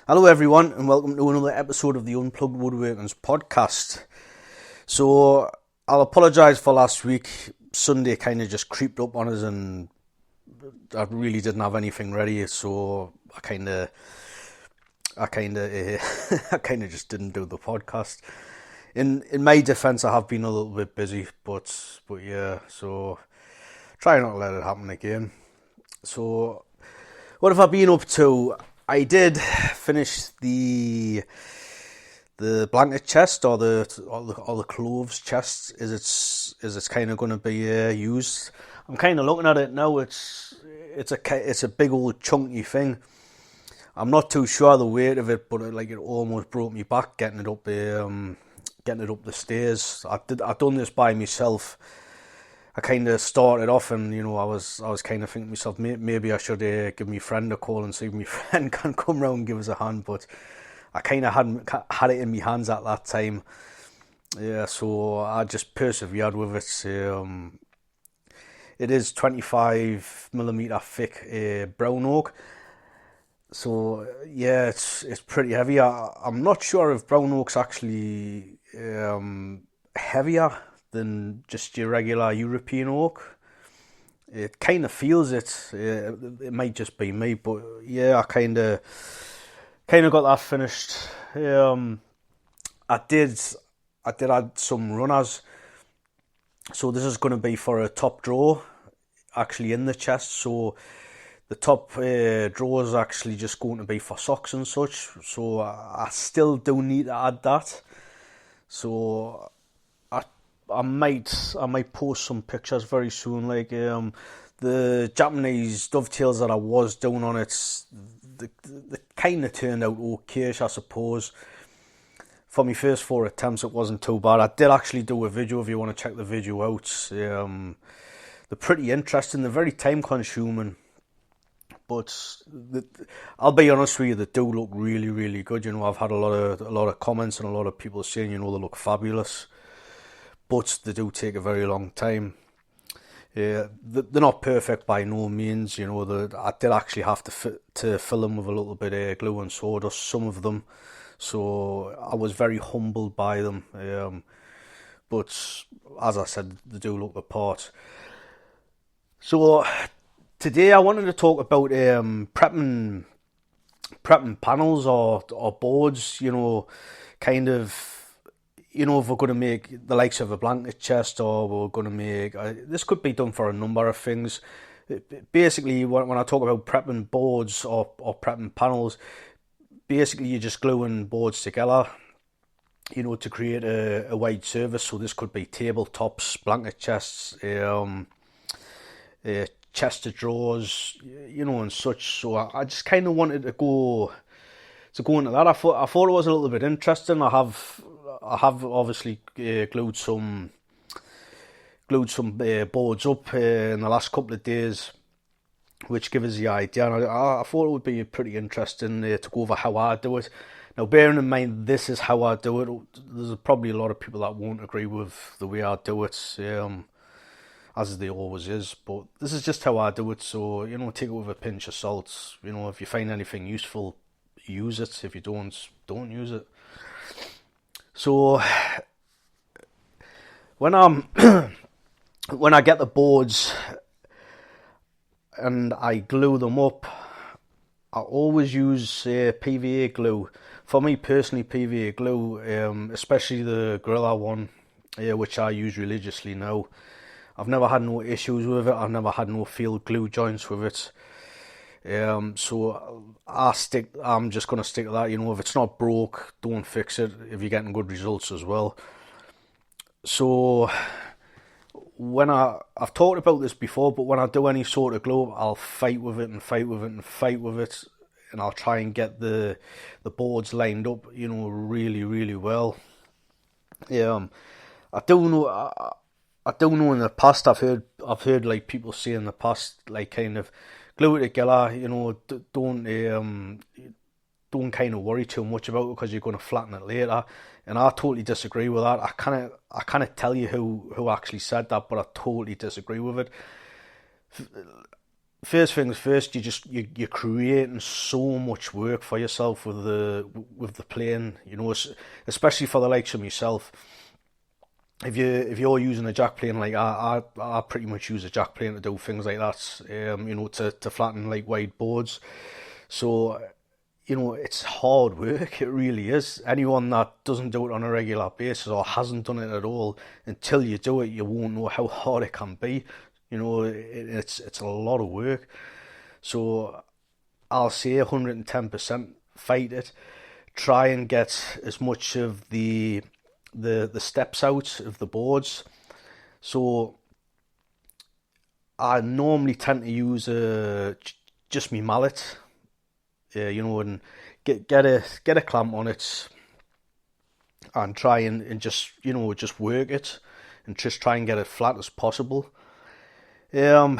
Hello everyone and welcome to another episode of the Unplugged Woodworkers podcast. So I'll apologise for last week. Sunday kind of just creeped up on us and I really didn't have anything ready, so I kind of I kind of just didn't do the podcast. In my defence, I have been a little bit busy, but yeah, so try not to let it happen again. So what have I been up to? I did finish the blanket chest or the clothes chest as it's kind of going to be used. I'm kind of looking at it now. It's a big old chunky thing. I'm not too sure the weight of it, but it almost broke me back getting it up the stairs. I done this by myself. I kind of started off and, I was kind of thinking to myself, maybe I should give my friend a call and see if my friend can come round and give us a hand, but I kind of had it in my hands at that time. Yeah, so I just persevered with it. It is 25mm thick brown oak. So yeah, it's pretty heavy. I'm not sure if brown oak's actually heavier than just your regular European oak. It kind of feels it. It might just be me, but yeah, I kind of got that finished. I did add some runners. So this is going to be for a top drawer, actually in the chest. So the top drawer is actually just going to be for socks and such. So I still do need to add that. So I might post some pictures very soon. The Japanese dovetails that I was doing on it, they kind of turned out okay, I suppose. For my first 4 attempts, it wasn't too bad. I did actually do a video if you want to check the video out. They're pretty interesting. They're very time consuming, but I'll be honest with you, they do look really, really good. I've had a lot of comments and a lot of people saying, they look fabulous, but they do take a very long time. Yeah, they're not perfect by no means. I did actually have to fill them with a little bit of glue and sawdust, some of them. So I was very humbled by them. But as I said, they do look the part. So today I wanted to talk about prepping panels or boards. Kind of. If we're going to make the likes of a blanket chest, or we're going to make... this could be done for a number of things. Basically, when I talk about prepping boards or prepping panels, basically you're just gluing boards together, to create a wide surface. So this could be tabletops, blanket chests, chest of drawers, and such. So I just kind of wanted to go into that. I thought it was a little bit interesting. I have obviously glued some boards up in the last couple of days, which gives us the idea. And I thought it would be pretty interesting to go over how I do it. Now, bearing in mind this is how I do it, there's probably a lot of people that won't agree with the way I do it, as there always is. But this is just how I do it. So take it with a pinch of salt. If you find anything useful, use it. If you don't use it. So when I get the boards and I glue them up, I always use PVA glue. For me personally, PVA glue, especially the Gorilla one, which I use religiously now. I've never had no issues with it. I've never had no field glue joints with it. So I'm just going to stick to that. If it's not broke, don't fix it if you're getting good results as well. So when I've talked about this before, but when I do any sort of glue, I'll fight with it, and I'll try and get the boards lined up, really, really well. I do know in the past I've heard like people say in the past, like, kind of glue it together, don't kind of worry too much about it because you're going to flatten it later. And I totally disagree with that. I kind of tell you who actually said that, but I totally disagree with it. first things first, you're creating so much work for yourself with the plane, especially for the likes of myself. If you're using a jack plane, like I pretty much use a jack plane to do things like that, to flatten like wide boards. So, it's hard work. It really is. Anyone that doesn't do it on a regular basis or hasn't done it at all, until you do it, you won't know how hard it can be. It's a lot of work. So I'll say 110% fight it. Try and get as much of the steps out of the boards. So I normally tend to use just my mallet, and get a clamp on it and try and just work it and just try and get it flat as possible. So,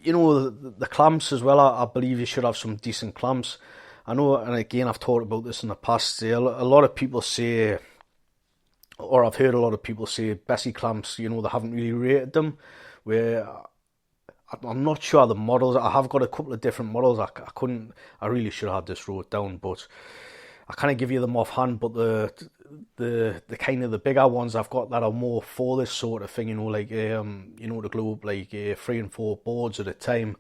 the clamps as well, I believe you should have some decent clamps. I know, and again, I've talked about this in the past, a lot of people say, or I've heard a lot of people say, Bessie clamps, they haven't really rated them, where I'm not sure the models. I have got a couple of different models. I really should have had this wrote down, but I kind of give you them offhand. But the kind of the bigger ones I've got that are more for this sort of thing, to glue up like 3 and 4 boards at a time.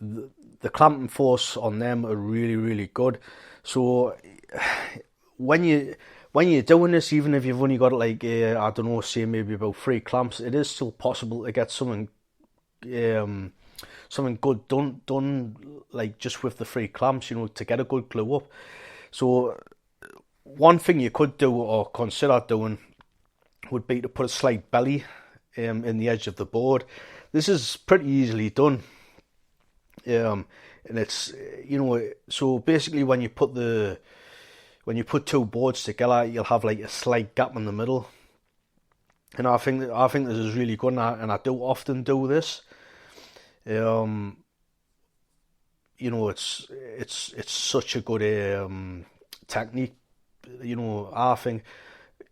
The clamping force on them are really, really good. So when you're doing this, even if you've only got like I don't know, say maybe about 3 clamps, it is still possible to get something good done like just with the 3 clamps, to get a good glue up. So one thing you could do or consider doing would be to put a slight belly in the edge of the board. This is pretty easily done. And it's so basically when you put 2 boards together, you'll have like a slight gap in the middle, and I think this is really good, and I do often do this. It's such a good technique. I think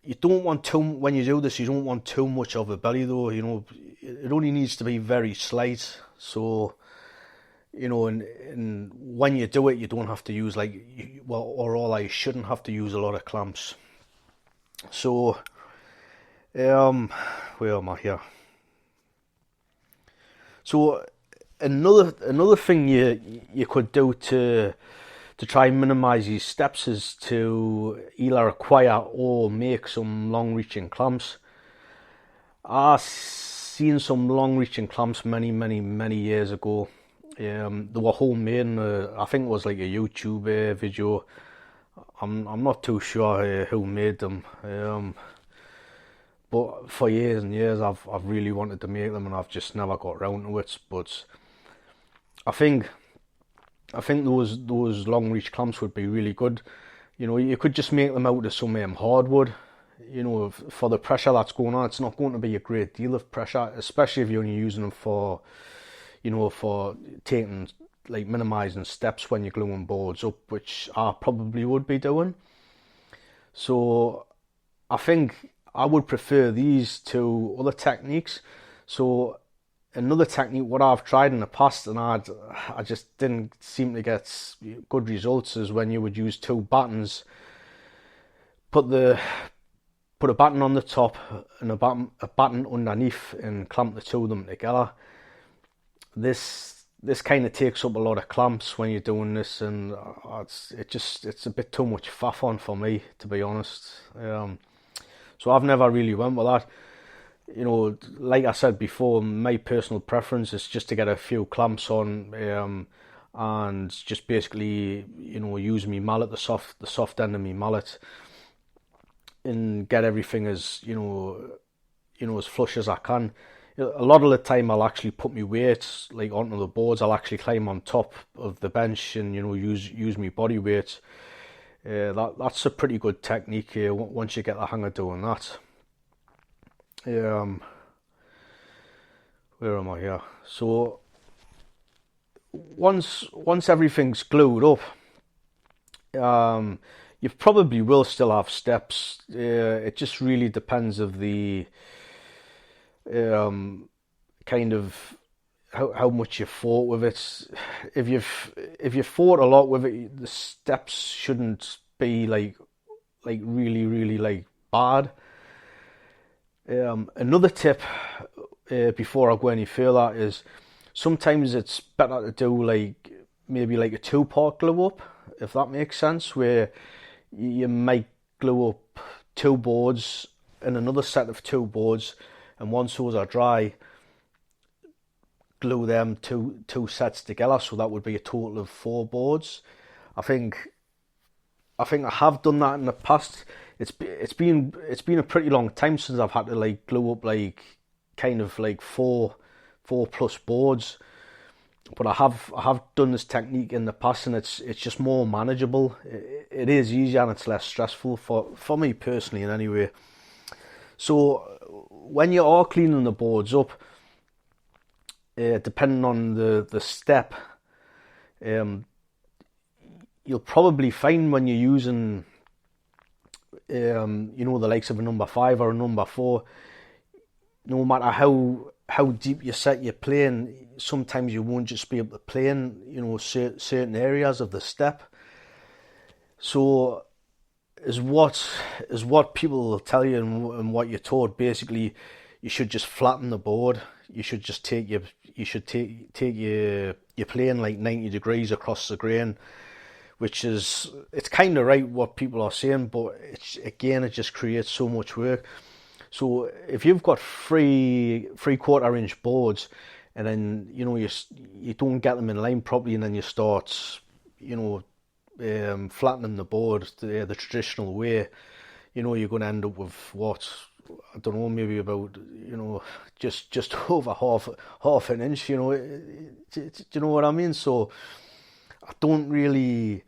you don't want when you do this, you don't want too much of a belly though. It only needs to be very slight. So, and when you do it, you don't have to use you shouldn't have to use a lot of clamps. So, where am I here? So another thing you could do to try and minimise these steps is to either acquire or make some long-reaching clamps. I've seen some long-reaching clamps many years ago. They were homemade, and I think it was like a YouTube video. I'm not too sure who made them. But for years and years, I've really wanted to make them, and I've just never got around to it. But I think those long reach clamps would be really good. You could just make them out of some hardwood. For the pressure that's going on, it's not going to be a great deal of pressure, especially if you're only using them for taking, like, minimising steps when you're gluing boards up, which I probably would be doing. So I think I would prefer these to other techniques. So another technique, what I've tried in the past, and I just didn't seem to get good results, is when you would use 2 battens, put a batten on the top and a batten underneath, and clamp the 2 of them together. This kind of takes up a lot of clamps when you're doing this, and it's a bit too much faff on for me, to be honest. So I've never really went with that. Like I said before, my personal preference is just to get a few clamps on, and just basically, use my mallet, the soft end of my mallet, and get everything as as flush as I can. A lot of the time, I'll actually put my weight like onto the boards. I'll actually climb on top of the bench and use my body weight. That's a pretty good technique here once you get the hang of doing that. Where am I here? So once everything's glued up, you probably will still have steps. It just really depends of the kind of how much you fought with it. If you've fought a lot with it, the steps shouldn't be like really like bad. Another tip before I go any further is sometimes it's better to do like maybe like a two-part glue up, if that makes sense, where you might glue up two boards and another set of two boards, and once those are dry, glue them two sets together, so that would be a total of 4 boards. I think I have done that in the past. It's been a pretty long time since I've had to like glue up like kind of like four plus boards, but I have done this technique in the past, and it's just more manageable. It is easier and it's less stressful for me personally in any way. So when you are cleaning the boards up, depending on the step, you'll probably find when you're using the likes of a number 5 or a number 4, no matter how deep you set your plane, sometimes you won't just be able to plane, certain areas of the step. So is what people will tell you and what you're told. Basically, you should just flatten the board. You should just take your plane like 90 degrees across the grain, which is, it's kind of right what people are saying, but it just creates so much work. So if you've got 3/4 inch boards, and then you don't get them in line properly, and then you start flattening the board the traditional way, you're going to end up with what, I don't know, maybe about just over half an inch. Do you know what I mean? So I don't really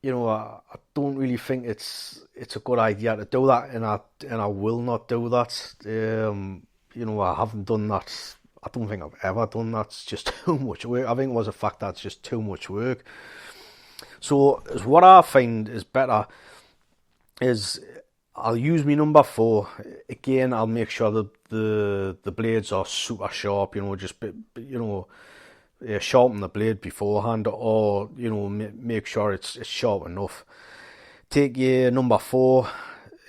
I don't really think it's a good idea to do that, and I will not do that. I haven't done that. I don't think I've ever done that. It's just too much work. I think it was a fact that it's just too much work. So what I find is better is I'll use my number 4. Again, I'll make sure that the blades are super sharp. Sharpen the blade beforehand, or make sure it's sharp enough. Take your number 4,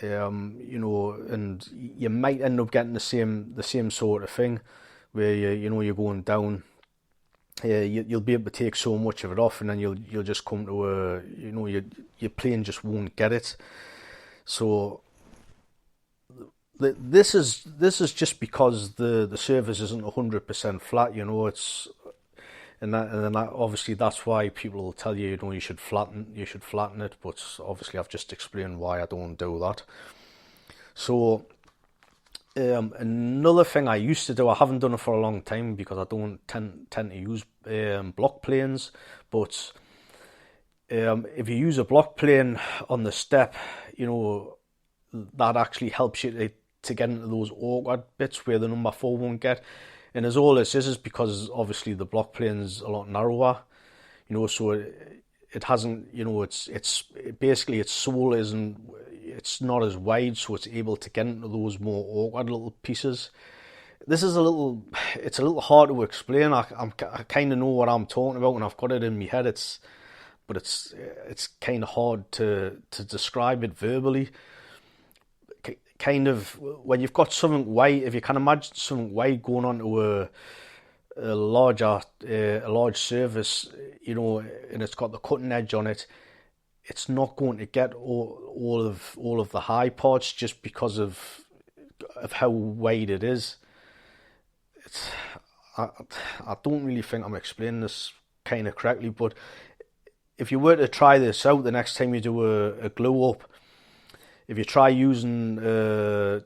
and you might end up getting the same sort of thing, where you're going down. You'll be able to take so much of it off, and then you'll just come to your plane just won't get it. So this is just because the surface isn't 100% flat. It's. And then obviously that's why people will tell you, you should flatten it. But obviously I've just explained why I don't do that. So another thing I used to do, I haven't done it for a long time because I don't tend to use block planes. But if you use a block plane on the step, that actually helps you to get into those awkward bits where the number 4 won't get. And as all this is because obviously the block plane's a lot narrower, so it hasn't, it's basically its sole it's not as wide, so it's able to get into those more awkward little pieces. This is it's a little hard to explain. I kind of know what I'm talking about, and I've got it in my head. But it's kind of hard to describe it verbally. Kind of when you've got something wide, if you can imagine something wide going onto a large surface, and it's got the cutting edge on it, it's not going to get all of the high parts just because of how wide it is. I don't really think I'm explaining this kind of correctly, but if you were to try this out the next time you do a glue up, if you try using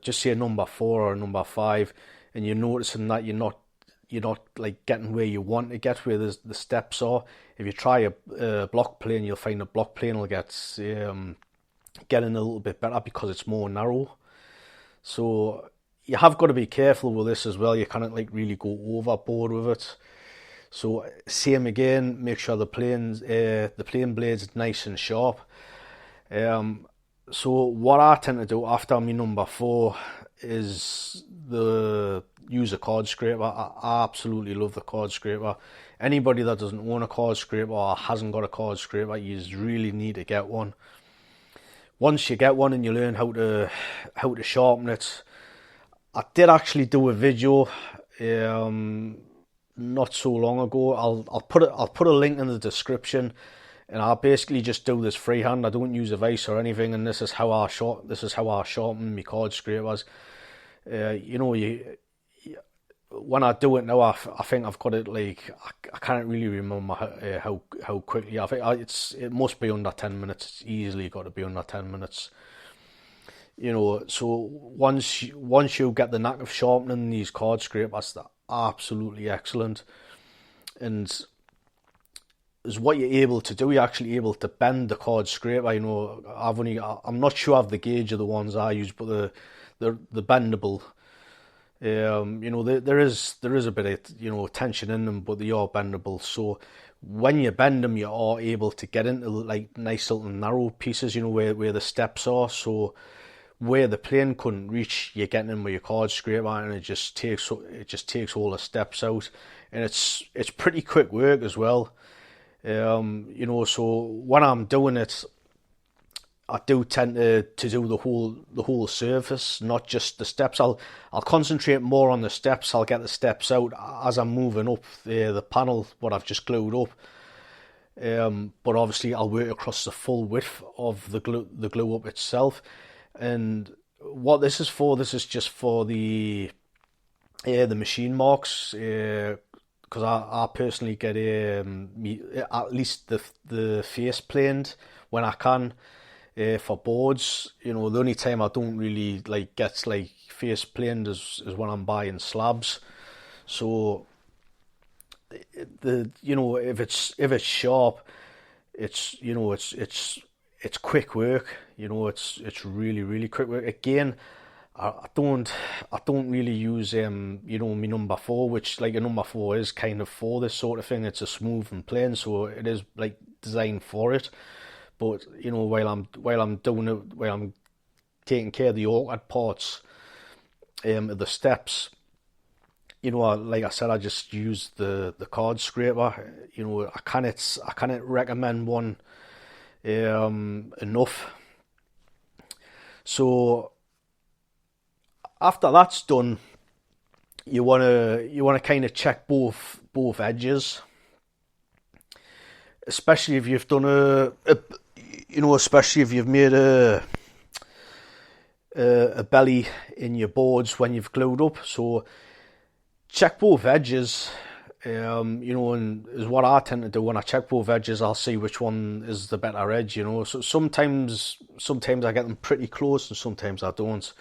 just say a number 4 or a number 5, and you're noticing that you're not like getting where you want to get, where the steps are, if you try a block plane, you'll find the block plane will getting a little bit better because it's more narrow. So you have got to be careful with this as well. You can't like really go overboard with it. So same again, make sure the plane blade's nice and sharp. So what I tend to do after my number 4 is the use a card scraper. I absolutely love the card scraper. Anybody that doesn't own a card scraper or hasn't got a card scraper, you really need to get one. Once you get one and you learn how to sharpen it, I did actually do a video not so long ago. I'll put a link in the description, and I basically just do this freehand. I don't use a vise or anything, and this is how I sharpen my card scrapers. When I do it now, I think I've got it like I can't really remember how quickly. I think it must be under 10 minutes. It's easily got to be under 10 minutes. So once you get the knack of sharpening these card scrapers, they're absolutely excellent. And is what you're able to do. You're actually able to bend the card scraper. I'm not sure of the gauge of the ones I use, but the bendable. There is a bit of tension in them, but they are bendable. So when you bend them, you are able to get into like nice little narrow pieces. Where the steps are. So where the plane couldn't reach, you're getting in with your card scraper, and it just takes all the steps out, and it's pretty quick work as well. So when I'm doing it, I do tend to do the whole surface, not just the steps. I'll concentrate more on the steps. I'll get the steps out as I'm moving up the panel, what I've just glued up. But obviously I'll work across the full width of the glue up itself. And what this is just for the machine marks. Because I personally get at least the face planed when I can. For boards, the only time I don't really get face planed is when I'm buying slabs. So if it's sharp, it's quick work. It's really, really quick work. Again, I don't really use my number 4, which a number 4 is kind of for this sort of thing. It's a smooth and plain, so it is designed for it. But while I'm doing it, while I'm taking care of the awkward parts, of the steps, like I said, I just use the card scraper. I can't recommend one enough. So after that's done, you wanna kind of check both edges, especially if you've done especially if you've made a belly in your boards when you've glued up. So check both edges, and is what I tend to do. When I check both edges, I'll see which one is the better edge. So sometimes I get them pretty close, and sometimes I don't.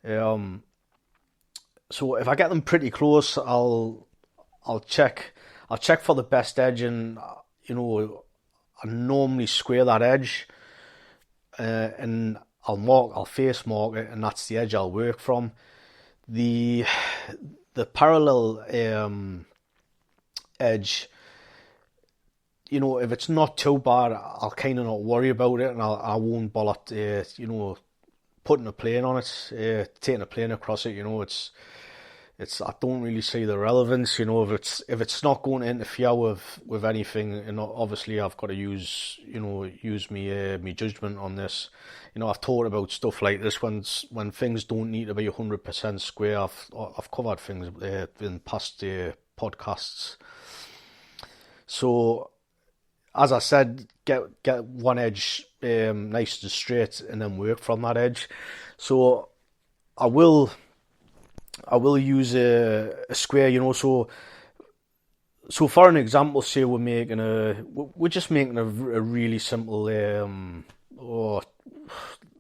So if I get them pretty close, I'll check for the best edge, and I normally square that edge, and I'll face mark it, and that's the edge I'll work from. The parallel edge, if it's not too bad, I'll kind of not worry about it, and I won't bother putting a plane on it, taking a plane across it. It's I don't really see the relevance, if it's not going to interfere with anything, and obviously I've got to use me judgment on this. I've thought about stuff like this when things don't need to be 100% square. I've covered things in past podcasts. So as I said, get one edge nice and straight, and then work from that edge. So I will use a square, so for an example, say we're just making a really simple,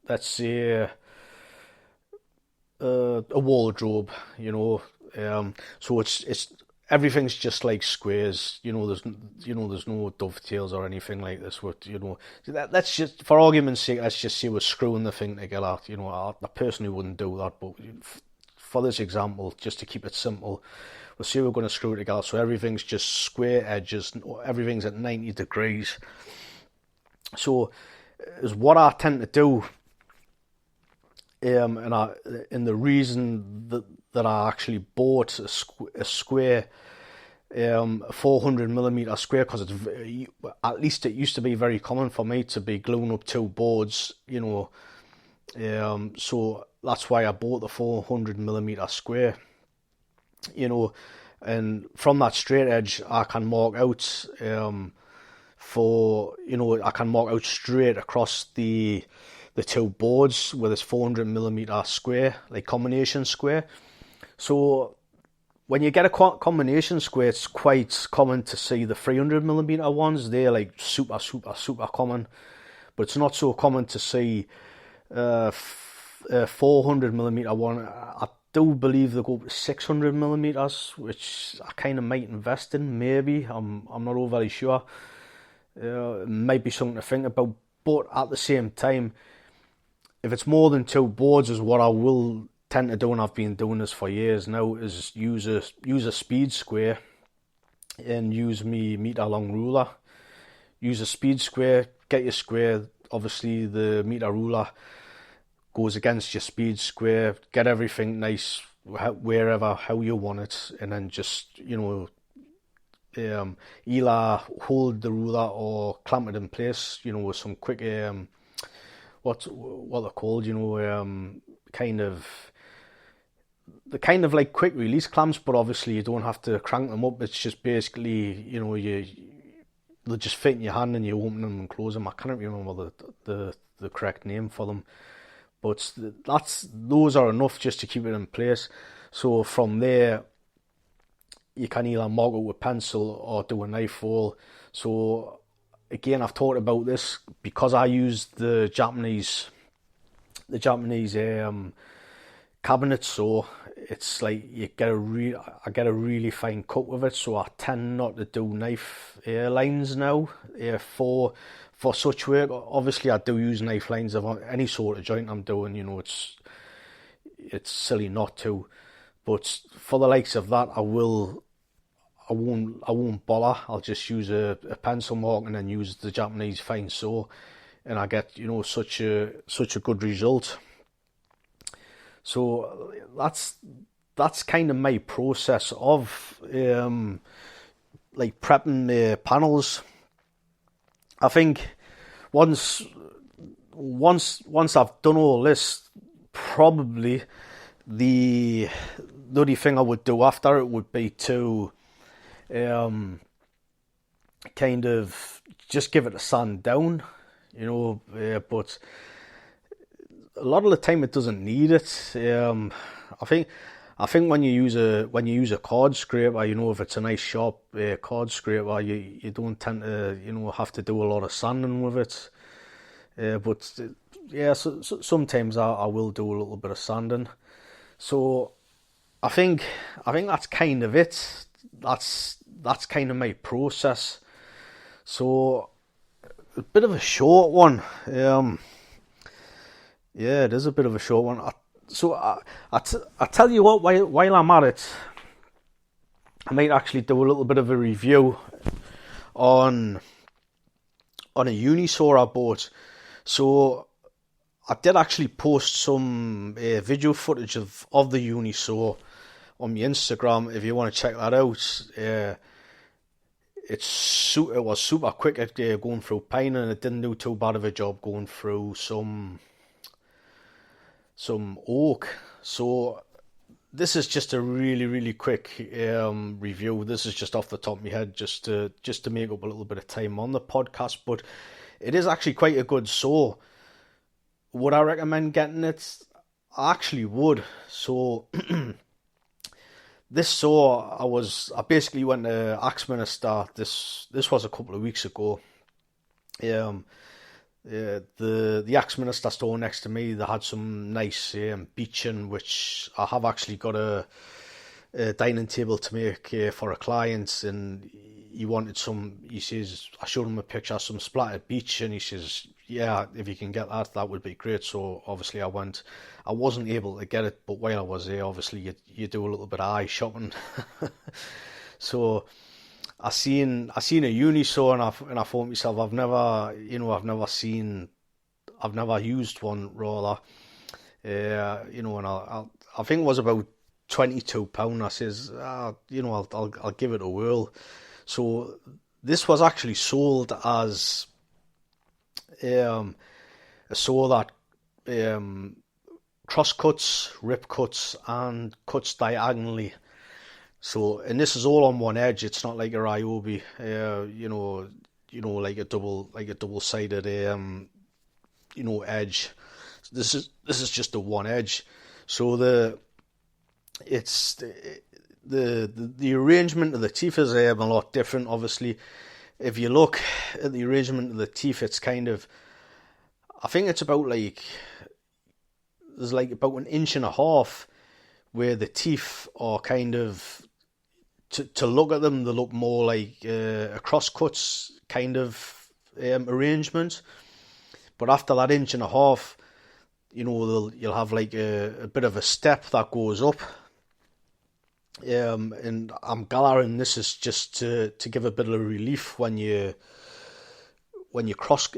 let's say a wardrobe, so it's everything's just like squares, there's no dovetails or anything like this. Let's just, for argument's sake, let's just say we're screwing the thing together. I personally wouldn't do that, but for this example, just to keep it simple, we'll see we're going to screw it together. So everything's just square edges, everything's at 90 degrees. So is what I tend to do And the reason that I actually bought a square 400mm square, because at least it used to be very common for me to be gluing up two boards, so that's why I bought the 400mm square, and from that straight edge I can mark out I can mark out straight across the two boards with this 400mm square, like combination square. So when you get a combination square, it's quite common to see the 300mm ones. They're like super common, but it's not so common to see a 400mm one. I do believe they go up to 600mm, which I kind of might invest in. Maybe I'm not overly sure. It might be something to think about, but at the same time, if it's more than two boards, is what I will tend to do, and I've been doing this for years now, is use a speed square and use me meter long ruler. Use a speed square, get your square, obviously the meter ruler goes against your speed square, get everything nice wherever, how you want it, and then just, either hold the ruler or clamp it in place, with some quick, what they're called, kind of like quick release clamps, but obviously you don't have to crank them up. It's just basically, they'll just fit in your hand and you open them and close them. I can't remember the correct name for them, but those are enough just to keep it in place. So from there, you can either mark it with pencil or do a knife roll. So again, I've talked about this because I used the Japanese cabinet, so it's like I get a really fine cut with it. So I tend not to do knife lines now for such work. Obviously, I do use knife lines of any sort of joint I'm doing. It's silly not to, but for the likes of that, I won't bother. I'll just use a pencil mark and then use the Japanese fine saw, and I get such a good result. So that's kind of my process of like prepping the panels. I think once I've done all this, probably the only thing I would do after it would be to kind of just give it a sand down, but a lot of the time it doesn't need it. I think when you use a card scraper, if it's a nice sharp card scraper, you don't tend to have to do a lot of sanding with it. But sometimes I will do a little bit of sanding. So I think that's kind of it. That's kind of my process. So a bit of a short one. Yeah, it is a bit of a short one. I tell you what, while I'm at it, I might actually do a little bit of a review on a Unisaw I bought. So I did actually post some video footage of the Unisaw on my Instagram. If you want to check that out, it was super quick at going through pine, and it didn't do too bad of a job going through some oak. So this is just a really quick review. This is just off the top of my head, just to make up a little bit of time on the podcast. But it is actually quite a good saw. Would I recommend getting it? I actually would. So this saw, I basically went to Axminster. This was a couple of weeks ago. The Axminster store next to me, they had some nice beeching, which I have actually got a dining table to make for a client, and he wanted some. He says, I showed him a picture of some splattered beech, and he says, yeah, if you can get that would be great. So obviously I went. I wasn't able to get it, but while I was there, obviously you do a little bit of eye shopping. So I seen a Unisaw, and I thought to myself, I've never used one rather. And I think it was about £22. I says, I'll give it a whirl. So this was actually sold as a saw that cross cuts, rip cuts, and cuts diagonally. So, and this is all on one edge. It's not like a Ryobi, like a double-sided, edge. This is just a one edge. So the arrangement of the teeth is a lot different. Obviously, if you look at the arrangement of the teeth, it's kind of, I think it's about there's about 1.5 inches where the teeth are kind of, to look at them, they look more like a crosscuts kind of arrangement. But after that 1.5 inches, you'll have like a bit of a step that goes up. And I'm gathering this is just to give a bit of relief when you not cross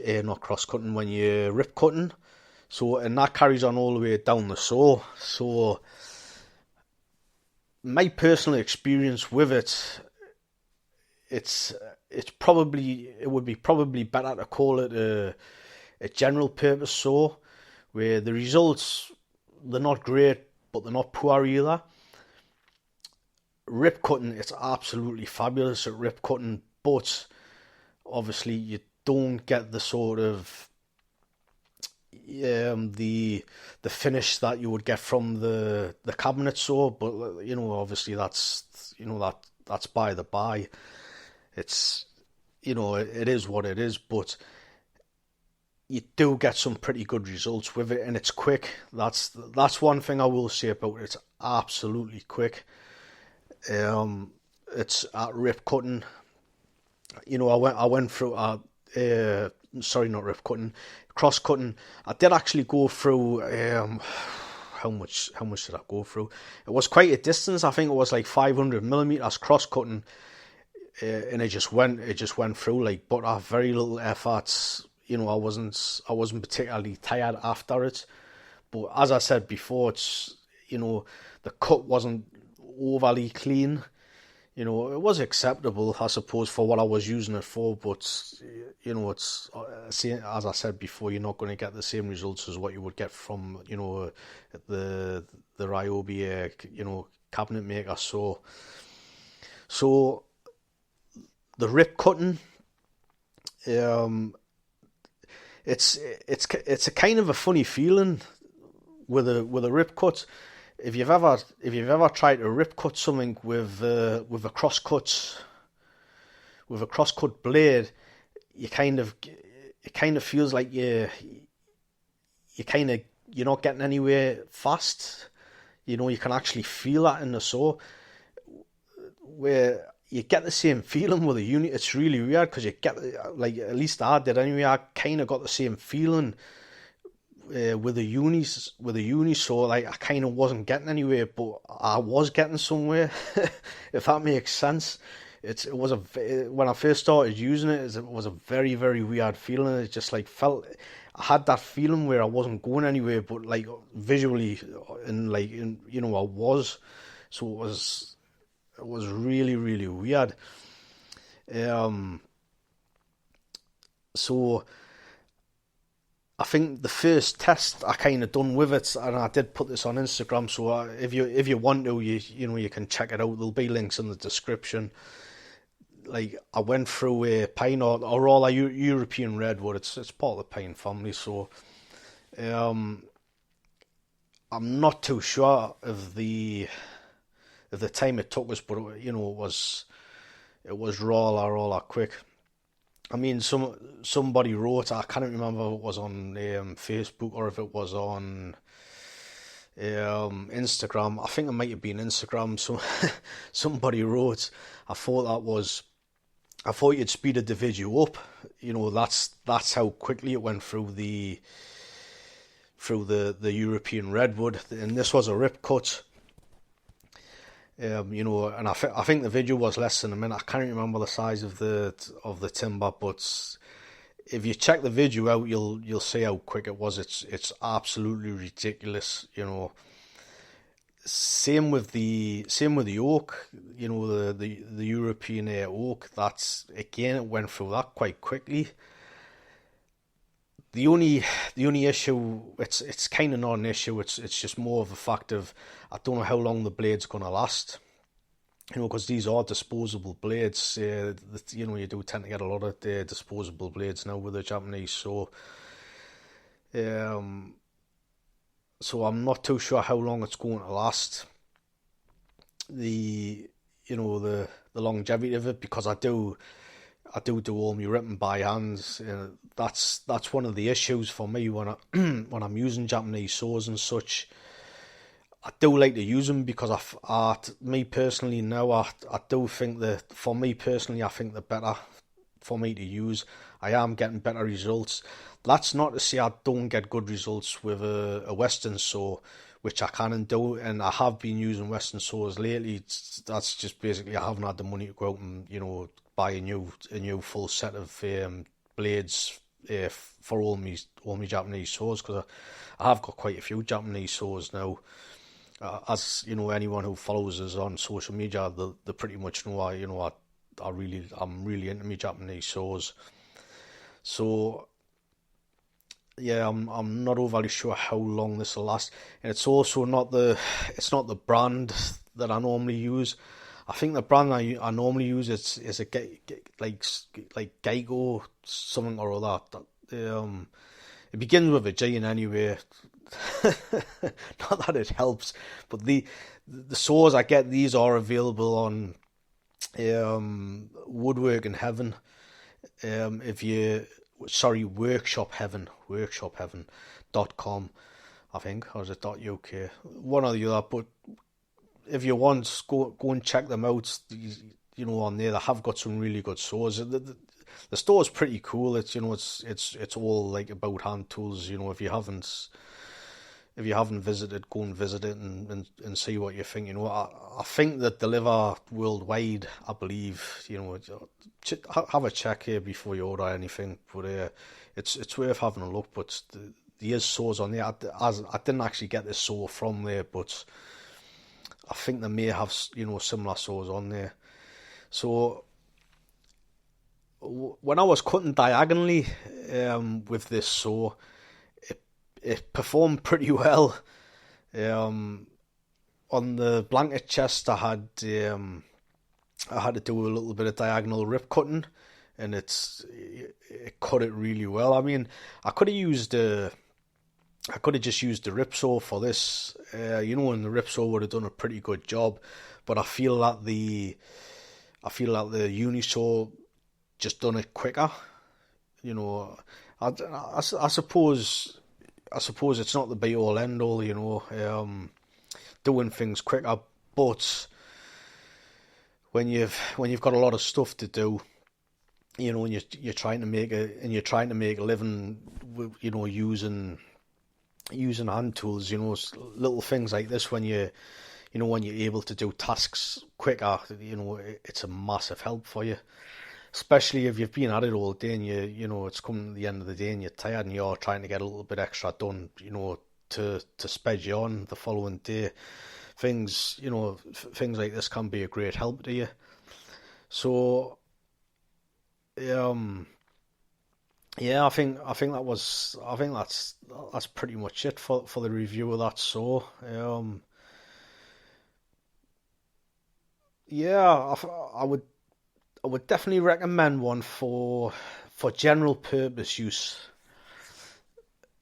cutting, when you're rip cutting. So, and that carries on all the way down the saw. So my personal experience with it, it would be probably better to call it a general purpose saw, where the results, they're not great, but they're not poor either. Rip cutting, it's absolutely fabulous at rip cutting, but obviously you don't get the sort of the finish that you would get from the cabinet saw. But obviously that's by the by. It's it is what it is, but you do get some pretty good results with it, and it's quick. That's one thing I will say about it. It's absolutely quick. It's at rip cutting. I went through sorry, not rip cutting, cross cutting. I did actually go through how much did I go through? It was quite a distance. I think it was like 500mm cross cutting, and it just went through like butter. Very little effort. I wasn't particularly tired after it. But as I said before, it's the cut wasn't overly clean. It was acceptable, I suppose, for what I was using it for, but it's, as I said before, you're not going to get the same results as what you would get from the Ryobi cabinet maker. So the rip cutting, it's a kind of a funny feeling with a rip cut. If you've ever tried to rip cut something with a crosscut blade, it kind of feels like you're not getting anywhere fast. You can actually feel that in the saw, where you get the same feeling with a uni. It's really weird because you get, like, at least I did anyway. I kind of got the same feeling with the uni saw. Like, I kind of wasn't getting anywhere, but I was getting somewhere. If that makes sense. When I first started using it, it was a very, very weird feeling. It just I had that feeling where I wasn't going anywhere, but like visually and I was. So it was really, really weird. So I think the first test I kind of done with it, and I did put this on Instagram. So if you want to, you can check it out. There'll be links in the description. Like, I went through a pine or all a European redwood. It's part of the pine family. So I'm not too sure of the time it took us, but it was raw quick. I mean, somebody wrote, I can't remember if it was on Facebook or if it was on Instagram. I think it might have been Instagram. So somebody wrote, I thought you'd speeded the video up. That's how quickly it went through the European redwood, and this was a rip cut. And I think the video was less than a minute. I can't remember the size of the timber, but if you check the video out, you'll see how quick it was. It's absolutely ridiculous, you know. Same with the oak, you know, the European oak. That's again, it went through that quite quickly. The only issue, it's kind of not an issue. It's just more of a fact of, I don't know how long the blade's gonna last. You know, because these are disposable blades. You know, you do tend to get a lot of disposable blades now with the Japanese. Um, so I'm not too sure how long it's going to last. The you know the longevity of it, because I do all my ripping by hands. That's one of the issues for me when I when I'm using Japanese saws and such. I do like to use them because me personally now, I do think that, for me personally, I think they're better for me to use. I am getting better results. That's not to say I don't get good results with a Western saw, which I can do, and I have been using Western saws lately. That's just basically, I haven't had the money to go out and, you know, buy a new full set of blades for all my Japanese saws, because I have got quite a few Japanese saws now. As you know, anyone who follows us on social media, they pretty much know I'm really into my Japanese saws. So yeah, I'm not overly sure how long this will last, and it's also it's not the brand that I normally use. I think the brand I normally use is a like Geico something or other. It begins with a G in anyway. Not that it helps, but the saws I get, these are available on Woodwork in Heaven. If you workshopheaven.com, I think, or is it .uk, one or the other. But if you want, go and check them out. You know, on there they have got some really good saws. The store's pretty cool. It's, you know, it's all like about hand tools. You know, if you haven't visited, go and visit it and see what you think. You know, I think that deliver worldwide, I believe. You know, have a check here before you order anything. But it's worth having a look. But there is saws on there. I didn't actually get this saw from there, but I think they may have, you know, similar saws on there. So when I was cutting diagonally with this saw, it performed pretty well. On the blanket chest, I had to do a little bit of diagonal rip cutting, and it cut it really well. I mean, I could have just used the rip saw for this, you know, and the rip saw would have done a pretty good job. But I feel that the Unisaw just done it quicker. You know, I suppose it's not the be all end all, you know, doing things quicker. But when you've got a lot of stuff to do, you know, and you're trying to make a living, you know, using hand tools, you know, little things like this, when you're able to do tasks quicker, you know, it's a massive help for you. Especially if you've been at it all day and you know it's coming to the end of the day and you're tired and you're trying to get a little bit extra done, you know, to sped you on the following day. Things like this can be a great help to you. So yeah, I think that's pretty much it for the review of that saw. Yeah, I would definitely recommend one for general purpose use.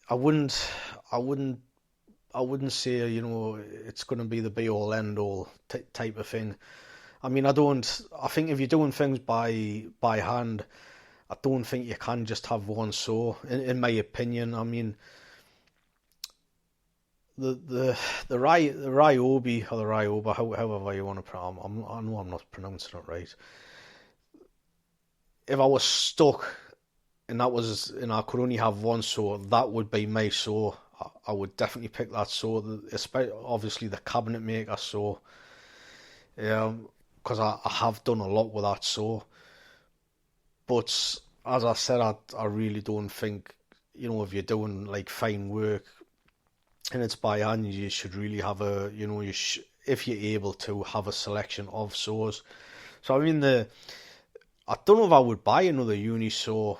I wouldn't I wouldn't I wouldn't say, you know, it's going to be the be all end all type of thing. I mean, I think if you're doing things by hand, I don't think you can just have one saw. In my opinion, I mean, the Ryobi or the Ryoba, however you want to pronounce, I know I'm not pronouncing it right. If I was stuck and I could only have one saw, that would be my saw. I would definitely pick that saw, especially obviously the cabinet maker saw, because I have done a lot with that saw. But as I said, I really don't think, if you're doing like fine work and it's by hand, you should really have if you're able to have a selection of saws. So I mean, I don't know if I would buy another uni saw.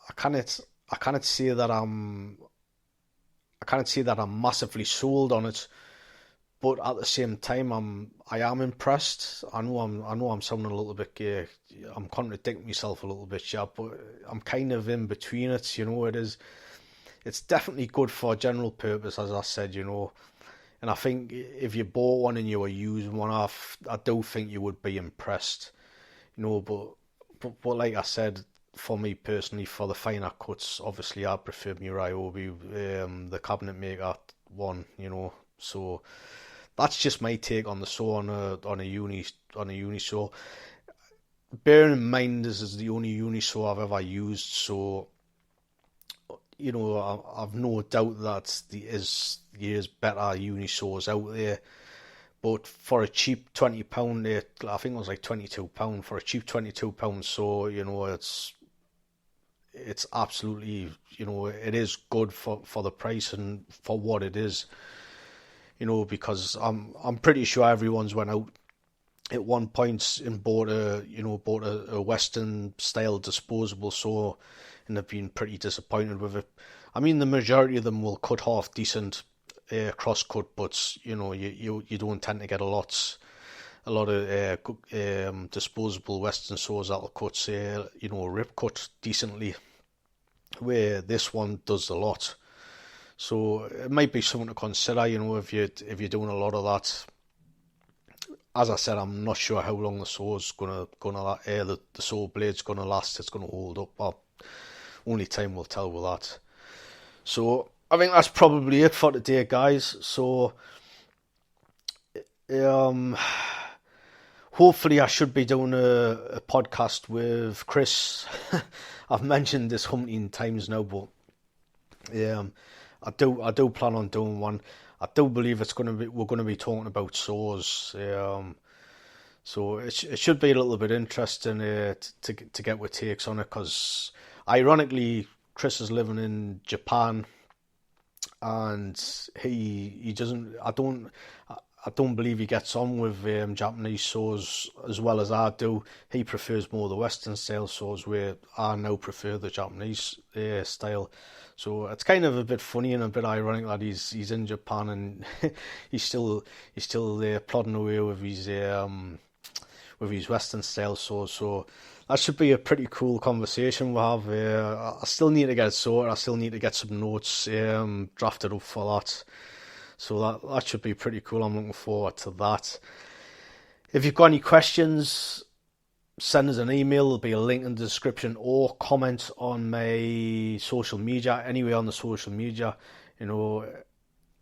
I cannot say that I'm massively sold on it, but at the same time, I am impressed. I know I'm sounding a little bit, I'm contradicting myself a little bit, yeah, but I'm kind of in between it. It's definitely good for general purpose, as I said, and I think if you bought one and you were using one off, I do think you would be impressed, but like I said, for me personally, for the finer cuts, obviously I prefer my Ryobi, the cabinet maker one, so that's just my take on the saw on a uni saw. Bearing in mind this is the only uni saw I've ever used, so I've no doubt that there's better uni saws out there. But for a cheap £20, I think it was like £22 for a cheap £22 saw, it's absolutely, it is good for the price and for what it is, because I'm pretty sure everyone's went out at one point and bought a Western style disposable saw and have been pretty disappointed with it. I mean, the majority of them will cut half decent cross cut, but you don't tend to get a lot of disposable Western saws that'll cut, say, rip cut decently, where this one does a lot. So it might be something to consider, if you're doing a lot of that. As I said, I'm not sure how long the saw's the saw blade's gonna last. It's gonna hold up. Well, only time will tell with that. So I think that's probably it for today, guys. So hopefully I should be doing a podcast with Chris. I've mentioned this umpteen times now, but I do plan on doing one. I do believe we're gonna be talking about saws. So it should be a little bit interesting to get with takes on it, because ironically Chris is living in Japan, and he doesn't. I don't believe he gets on with Japanese saws as well as I do. He prefers more the Western style saws, where I now prefer the Japanese style. So it's kind of a bit funny and a bit ironic that he's in Japan and he's still plodding away with his Western style saws. So that should be a pretty cool conversation we'll have. I still need to get it sorted. I still need to get some notes drafted up for that. So that should be pretty cool. I'm looking forward to that. If you've got any questions, send us an email. There'll be a link in the description, or comment on my social media, anywhere on the social media.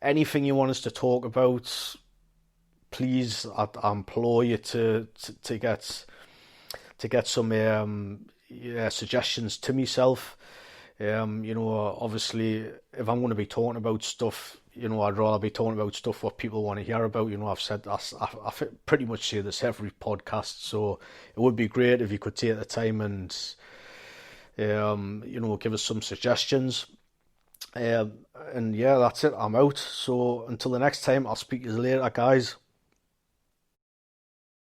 Anything you want us to talk about, please, I implore you to get some suggestions to myself. Obviously, if I'm going to be talking about stuff, I'd rather be talking about stuff what people want to hear about. I've said I pretty much say this every podcast, so it would be great if you could take the time and give us some suggestions. And yeah, that's it. I'm out. So until the next time, I'll speak to you later, guys.